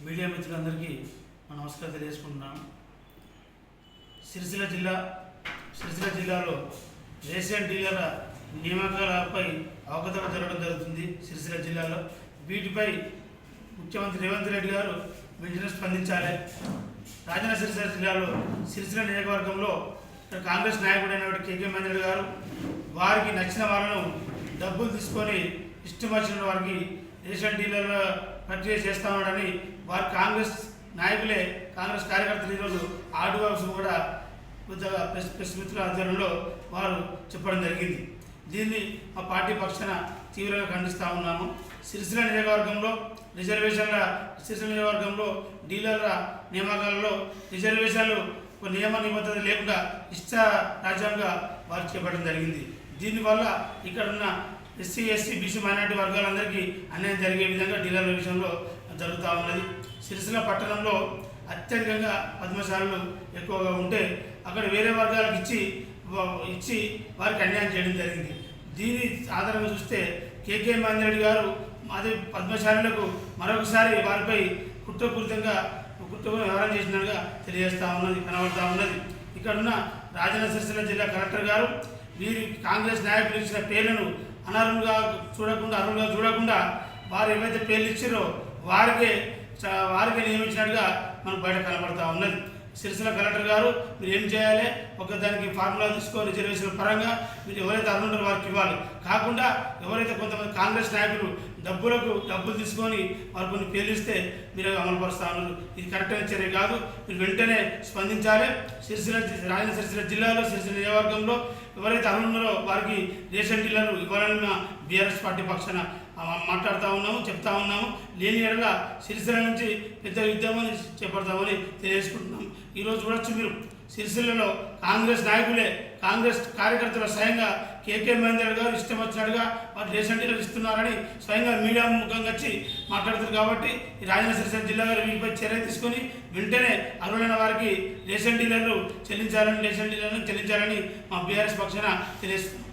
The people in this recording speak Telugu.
మీడియా మిత్రులందరికీ నమస్కారం తెలియజేసుకుంటున్నాను. సిరిసిల్ల జిల్లాలో రేషన్ డీలర్ల నియామకాలపై అవకతవకలు జరగడం జరుగుతుంది. సిరిసిల్ల జిల్లాలో వీటిపై ముఖ్యమంత్రి రేవంత్ రెడ్డి గారు వెంటనే స్పందించాలి. రాజన్న సిరిసిల్ల జిల్లాలో సిరిసిల్ల నియోజకవర్గంలో కాంగ్రెస్ నాయకుడైన కేకే మహేందర్ గారు వారికి నచ్చిన వాళ్ళను డబ్బులు తీసుకొని ఇష్టం వచ్చిన వారికి రేషన్ డీలర్ల ప్రక్రియ చేస్తామని వారు కాంగ్రెస్ నాయకులే కాంగ్రెస్ కార్యకర్తలు ఈరోజు ఆర్డీఓ కూడా ప్రెస్ మిత్రుల ఆధ్వర్యంలో వారు చెప్పడం జరిగింది. దీన్ని మా పార్టీ పక్షాన తీవ్రంగా ఖండిస్తూ ఉన్నాము. సిరిసిల్ల నియోజకవర్గంలో డీలర్ల నియామకాలలో రిజర్వేషన్లు నియమ నిబద్ధత లేకుండా ఇష్ట రాజ్యాంగంగా వారు చేపట్టడం జరిగింది. దీనివల్ల ఇక్కడ ఉన్న ఎస్సీ, ఎస్టీ, బీసీ, మైనార్టీ వర్గాలందరికీ అన్యాయం జరిగే విధంగా డీలర్ల విషయంలో జరుగుతూ ఉన్నది. సిరిసిల్ల పట్టణంలో అత్యధికంగా పద్మశాలలు ఎక్కువగా ఉంటే అక్కడ వేరే వర్గాలకు ఇచ్చి వారికి అన్యాయం చేయడం జరిగింది. దీని ఆధారంగా చూస్తే కేకే మహేందర్ రెడ్డి గారు అదే పద్మశాలకు మరొకసారి వారిపై కుట్రపూరితంగా వ్యవహారం చేసినట్టుగా కనబడతా ఉన్నది. ఇక్కడున్న రాజన్న సిరిసిల్ల జిల్లా కలెక్టర్ గారు వీరి కాంగ్రెస్ నాయకులు ఇచ్చిన పేర్లను అనర్హులుగా చూడకుండా వారు ఏవైతే పేర్లు ఇచ్చారో వారికే నియమించినట్టుగా మనకు బయట కనబడతా ఉన్నది. సిరిసిల్ల కలెక్టర్ గారు మీరు ఏం చేయాలి, దానికి ఫార్ములా తీసుకొని రిజర్వేషన్ పరంగా మీరు ఎవరైతే అర్హుంటారో వారికి ఇవ్వాలి. కాకుండా ఎవరైతే కొంతమంది కాంగ్రెస్ నాయకులు డబ్బులు తీసుకొని వారు కొన్ని పేర్లు ఇస్తే మీరు అమలుపరుస్తూ ఉన్నారు. ఇది కరెక్ట్ అయిన చర్య కాదు. మీరు వెంటనే స్పందించాలి. రాజన్న సిరిసిల్ల జిల్లాలో సిరిసిల్ల నియోజకవర్గంలో ఎవరైతే అర్హులున్నారో వారికి రేషన్ డీలర్లు ఇవ్వాలని బీఆర్ఎస్ పార్టీ పక్షాన చెప్తా ఉన్నాము. లేని ఎడల సిరిసిల్ల నుంచి పెద్ద ఉద్యమాన్ని చేపడతామని తెలియజేసుకుంటున్నాం. ఈరోజు చూడొచ్చు మీరు సిరిసిల్లలో కాంగ్రెస్ నాయకులే కాంగ్రెస్ కార్యకర్తలు స్వయంగా కేకే మహేందర్ గారు ఇష్టం వచ్చినట్టుగా వారు రేషన్ డీలర్లు ఇస్తున్నారని స్వయంగా మీడియా ముఖంగా వచ్చి మాట్లాడుతారు. కాబట్టి ఈ రాజన్న సిరిసిల్ల జిల్లా గారు వీటిపై చర్య తీసుకొని వెంటనే అర్హులైన వారికి రేషన్ డీలర్లు చెల్లించాలని మా బీఆర్ఎస్ పక్షాన తెలియజేస్తున్నాం.